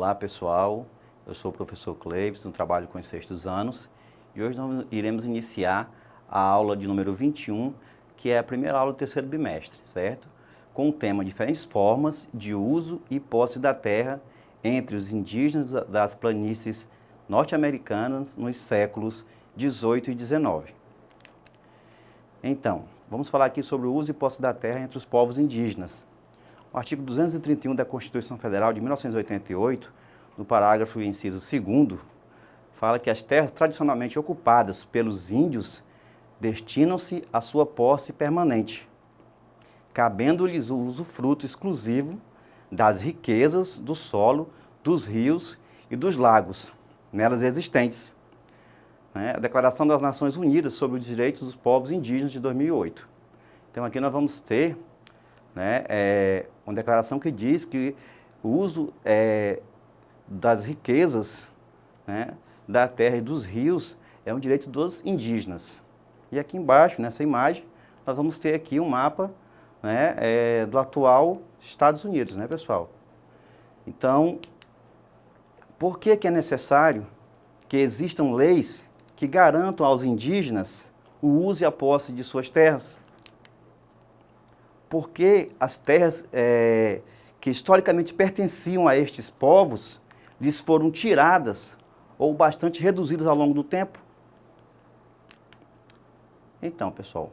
Olá pessoal, eu sou o professor Cleives, trabalho com os sextos anos e hoje nós iremos iniciar a aula de número 21, que é a primeira aula do terceiro bimestre, certo? Com o tema diferentes formas de uso e posse da terra entre os indígenas das planícies norte-americanas nos séculos 18 e 19. Então, vamos falar aqui sobre o uso e posse da terra entre os povos indígenas. O artigo 231 da Constituição Federal de 1988, no parágrafo e inciso 2º, fala que as terras tradicionalmente ocupadas pelos índios destinam-se à sua posse permanente, cabendo-lhes o usufruto exclusivo das riquezas do solo, dos rios e dos lagos nelas existentes. A Declaração das Nações Unidas sobre os Direitos dos Povos Indígenas de 2008. Então aqui nós vamos ter uma declaração que diz que o uso das riquezas da terra e dos rios é um direito dos indígenas. E aqui embaixo, nessa imagem, nós vamos ter aqui um mapa do atual Estados Unidos, pessoal? Então, por que é necessário que existam leis que garantam aos indígenas o uso e a posse de suas terras? Porque as terras que historicamente pertenciam a estes povos lhes foram tiradas ou bastante reduzidas ao longo do tempo? Então, pessoal,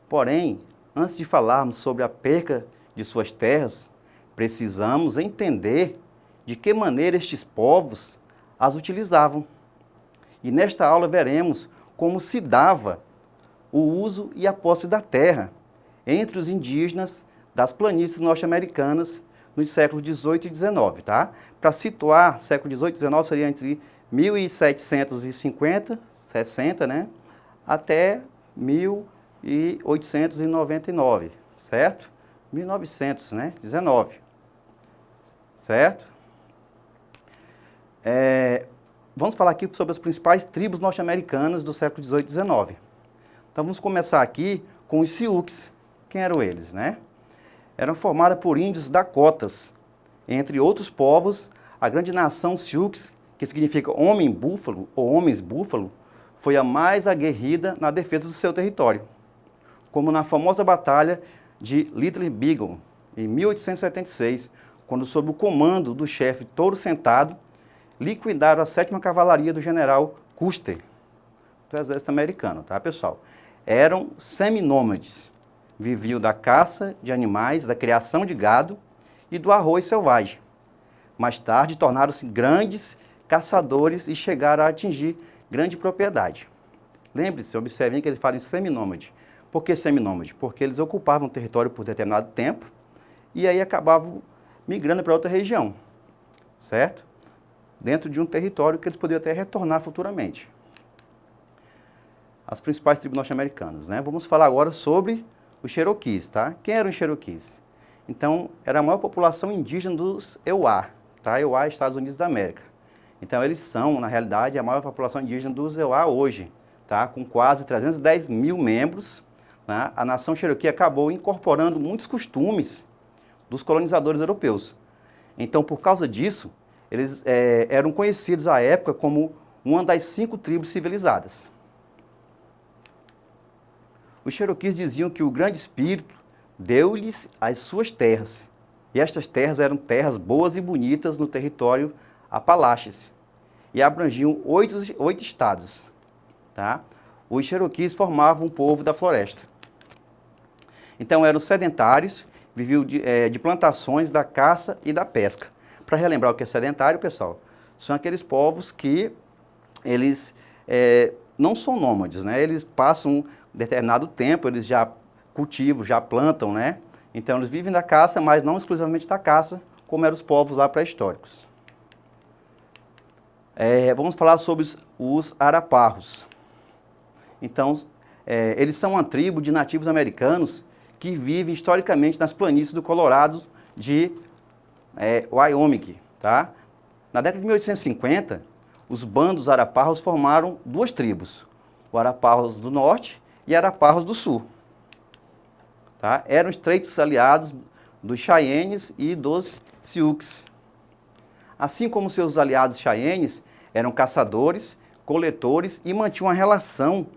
porém, antes de falarmos sobre a perca de suas terras, precisamos entender de que maneira estes povos as utilizavam. E nesta aula veremos como se dava o uso e a posse da terra entre os indígenas das planícies norte-americanas nos séculos 18 e 19, tá? Para situar, século 18 e 19 seria entre 1750, 60, até 1899, certo? 1919, certo? Vamos falar aqui sobre as principais tribos norte-americanas do século 18 e 19. Então vamos começar aqui com os Siouxes. Quem eram eles, Eram formadas por índios Dakotas. Entre outros povos, a grande nação Siouxes, que significa homem-búfalo ou homens-búfalo, foi a mais aguerrida na defesa do seu território, como na famosa Batalha de Little Bighorn, em 1876, quando, sob o comando do chefe Touro Sentado, liquidaram a 7ª Cavalaria do general Custer, do exército americano, tá, pessoal? Eram seminômades, viviam da caça de animais, da criação de gado e do arroz selvagem. Mais tarde, tornaram-se grandes caçadores e chegaram a atingir grande propriedade. Lembre-se, observem que eles falam em seminômade. Por que seminômade? Porque eles ocupavam o território por determinado tempo e aí acabavam migrando para outra região, certo? Dentro de um território que eles poderiam até retornar futuramente. As principais tribos norte-americanas, Vamos falar agora sobre os Cherokees, tá? Quem eram os Cherokees? Então, era a maior população indígena dos Ewa, tá? Ewa, Estados Unidos da América. Então, eles são, na realidade, a maior população indígena dos Ewa hoje, tá? Com quase 310 mil membros, né? A nação Cherokee acabou incorporando muitos costumes dos colonizadores europeus. Então, por causa disso, eles eram conhecidos à época como uma das 5 tribos civilizadas. Os Cherokees diziam que o Grande Espírito deu-lhes as suas terras, e estas terras eram terras boas e bonitas no território Apalaches, e abrangiam 8 estados. Tá? Os Cherokees formavam um povo da floresta. Então eram sedentários, viviam de plantações, da caça e da pesca. Para relembrar o que é sedentário, pessoal, são aqueles povos que eles não são nômades, Eles passam um determinado tempo, eles já cultivam, já plantam, Então eles vivem da caça, mas não exclusivamente da caça, como eram os povos lá pré-históricos. Vamos falar sobre os Araparros. Então, eles são uma tribo de nativos americanos que vivem historicamente nas planícies do Colorado de Wyoming, tá? Na década de 1850, os bandos Araparros formaram 2 tribos, o Araparros do Norte e Araparros do Sul. Tá? Eram estreitos aliados dos Cheyennes e dos Siouxes. assim como seus aliados Cheyennes, eram caçadores, coletores e mantinham uma relação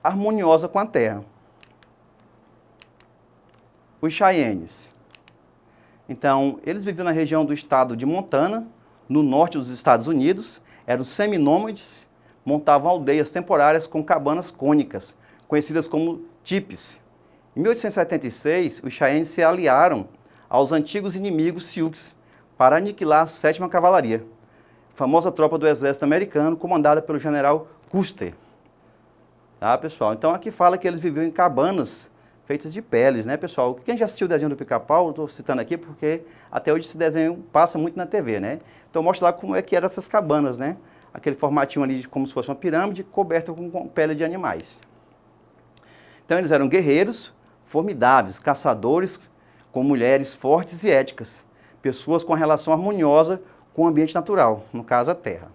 harmoniosa com a terra. Os Cheyennes. Então, eles viviam na região do estado de Montana, no norte dos Estados Unidos, eram seminômades, montavam aldeias temporárias com cabanas cônicas, conhecidas como tipis. Em 1876, os Cheyennes se aliaram aos antigos inimigos Sioux para aniquilar a 7ª Cavalaria, famosa tropa do exército americano comandada pelo general Custer. Tá, pessoal? Então aqui fala que eles viviam em cabanas feitas de peles, né, pessoal? Quem já assistiu o desenho do Pica-Pau, estou citando aqui porque até hoje esse desenho passa muito na TV, né? Então mostra lá como é que eram essas cabanas, né? Aquele formatinho ali como se fosse uma pirâmide coberta com pele de animais. Então eles eram guerreiros formidáveis, caçadores com mulheres fortes e éticas, pessoas com relação harmoniosa com o ambiente natural, no caso a terra.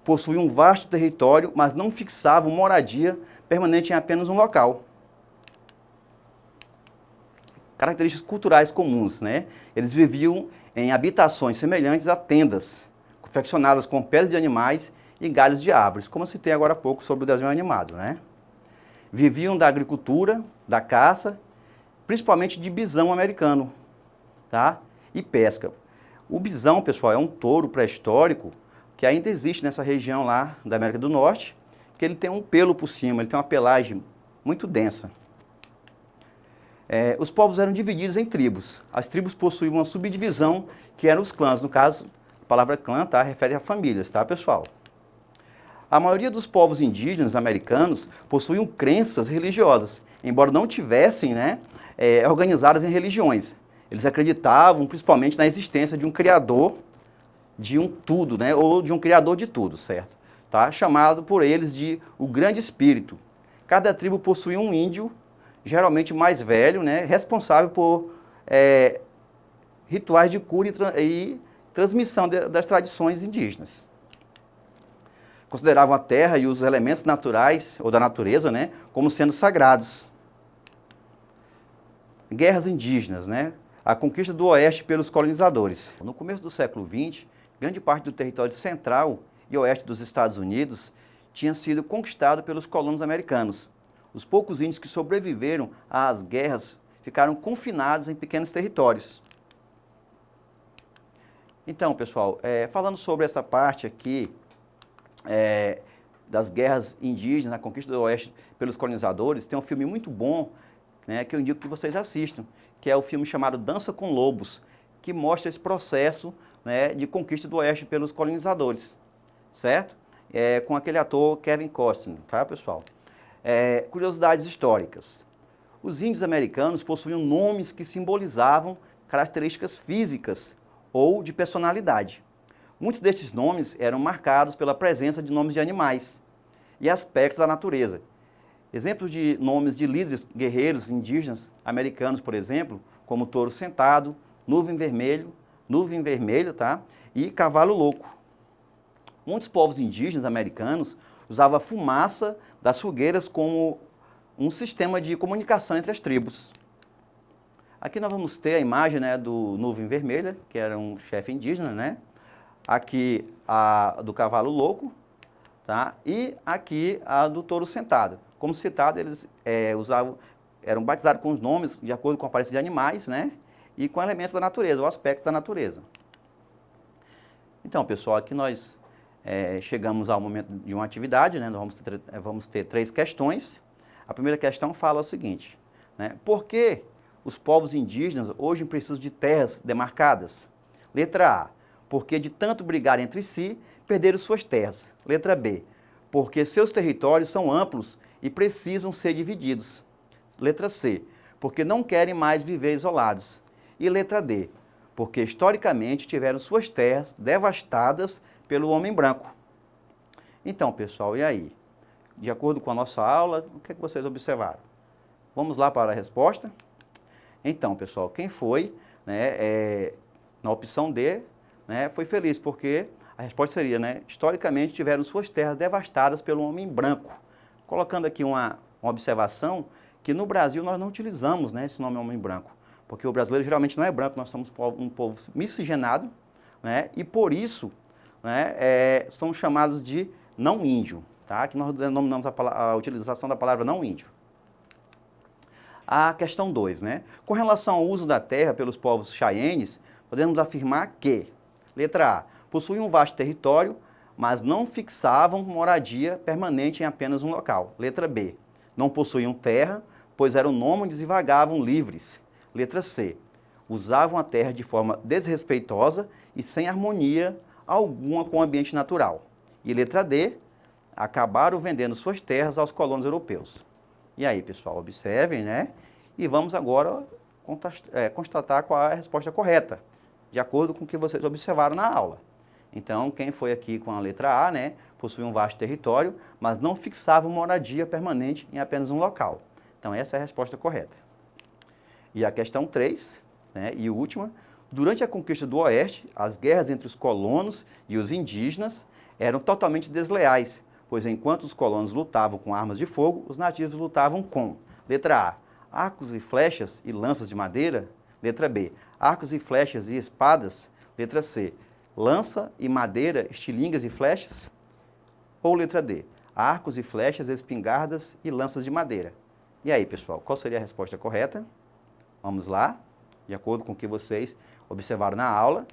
Possuíam um vasto território, mas não fixavam moradia permanente em apenas um local. Características culturais comuns, né? Eles viviam em habitações semelhantes a tendas, confeccionadas com peles de animais e galhos de árvores, como eu citei agora há pouco sobre o desenho animado, né? Viviam da agricultura, da caça, principalmente de bisão americano, tá? E pesca. O bisão, pessoal, é um touro pré-histórico que ainda existe nessa região lá da América do Norte, que ele tem um pelo por cima, ele tem uma pelagem muito densa. Os povos eram divididos em tribos. As tribos possuíam uma subdivisão, que eram os clãs. No caso, a palavra clã, tá, refere a famílias, tá, pessoal? A maioria dos povos indígenas americanos possuíam crenças religiosas, embora não tivessem, né, organizadas em religiões. Eles acreditavam principalmente na existência de um criador de um tudo, né, ou de um criador de tudo, certo? Tá? Chamado por eles de o Grande Espírito. Cada tribo possuía um índio, geralmente mais velho, né, responsável por rituais de cura e transmissão das tradições indígenas. Consideravam a terra e os elementos naturais, ou da natureza, né, como sendo sagrados. Guerras indígenas, né? A conquista do Oeste pelos colonizadores. No começo do século XX, grande parte do território central e oeste dos Estados Unidos tinha sido conquistado pelos colonos americanos. Os poucos índios que sobreviveram às guerras ficaram confinados em pequenos territórios. Então, pessoal, falando sobre essa parte aqui das guerras indígenas, a conquista do Oeste pelos colonizadores, tem um filme muito bom, né, que eu indico que vocês assistam, que é o filme chamado Dança com Lobos, que mostra esse processo, né, de conquista do Oeste pelos colonizadores, certo? Com aquele ator Kevin Costner, tá, pessoal? Curiosidades históricas. Os índios americanos possuíam nomes que simbolizavam características físicas ou de personalidade. Muitos destes nomes eram marcados pela presença de nomes de animais e aspectos da natureza. Exemplos de nomes de líderes guerreiros indígenas americanos, por exemplo, como Touro Sentado, Nuvem Vermelho, tá? E Cavalo Louco. Muitos povos indígenas americanos usavam a fumaça das fogueiras como um sistema de comunicação entre as tribos. Aqui nós vamos ter a imagem, né, do Nuvem Vermelha, que era um chefe indígena, né? Aqui a do Cavalo Louco, tá? E aqui a do Touro Sentado. Como citado, eles eram batizados com os nomes de acordo com a aparência de animais, né? E com elementos da natureza, o aspecto da natureza. Então, pessoal, aqui nós chegamos ao momento de uma atividade, né? Nós vamos ter 3 questões. A primeira questão fala o seguinte, né? Por que os povos indígenas hoje precisam de terras demarcadas? Letra A, porque de tanto brigar entre si, perderam suas terras. Letra B, porque seus territórios são amplos e precisam ser divididos. Letra C, porque não querem mais viver isolados. E letra D, porque historicamente tiveram suas terras devastadas pelo homem branco. Então, pessoal, e aí? De acordo com a nossa aula, o que é que vocês observaram? Vamos lá para a resposta? Então, pessoal, quem foi, né, na opção D, né, foi feliz, porque a resposta seria, né, historicamente tiveram suas terras devastadas pelo homem branco. Colocando aqui uma observação, que no Brasil nós não utilizamos, né, esse nome homem branco, porque o brasileiro geralmente não é branco, nós somos um povo miscigenado, né? E por isso, né, são chamados de não índio, tá? Que nós denominamos a utilização da palavra não índio. A questão 2, né? Com relação ao uso da terra pelos povos cheyennes, podemos afirmar que, letra A, possuíam um vasto território, mas não fixavam moradia permanente em apenas um local. Letra B, não possuíam terra, pois eram nômades e vagavam livres. Letra C, usavam a terra de forma desrespeitosa e sem harmonia alguma com o ambiente natural. E letra D, acabaram vendendo suas terras aos colonos europeus. E aí, pessoal, observem, né? E vamos agora constatar qual é a resposta correta, de acordo com o que vocês observaram na aula. Então, quem foi aqui com a letra A, né? Possui um vasto território, mas não fixava moradia permanente em apenas um local. Então, essa é a resposta correta. E a questão 3, né, e última, durante a conquista do Oeste, as guerras entre os colonos e os indígenas eram totalmente desleais, pois enquanto os colonos lutavam com armas de fogo, os nativos lutavam com, letra A, arcos e flechas e lanças de madeira, letra B, arcos e flechas e espadas, letra C, lança e madeira, estilingas e flechas, ou letra D, arcos e flechas, espingardas e lanças de madeira. E aí, pessoal, qual seria a resposta correta? Vamos lá, de acordo com o que vocês observaram na aula.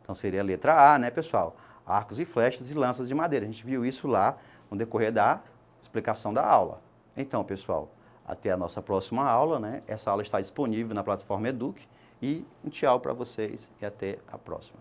Então, seria a letra A, né, pessoal? Arcos e flechas e lanças de madeira. A gente viu isso lá no decorrer da explicação da aula. Então, pessoal, até a nossa próxima aula, né? Essa aula está disponível na plataforma Eduque. E um tchau para vocês e até a próxima.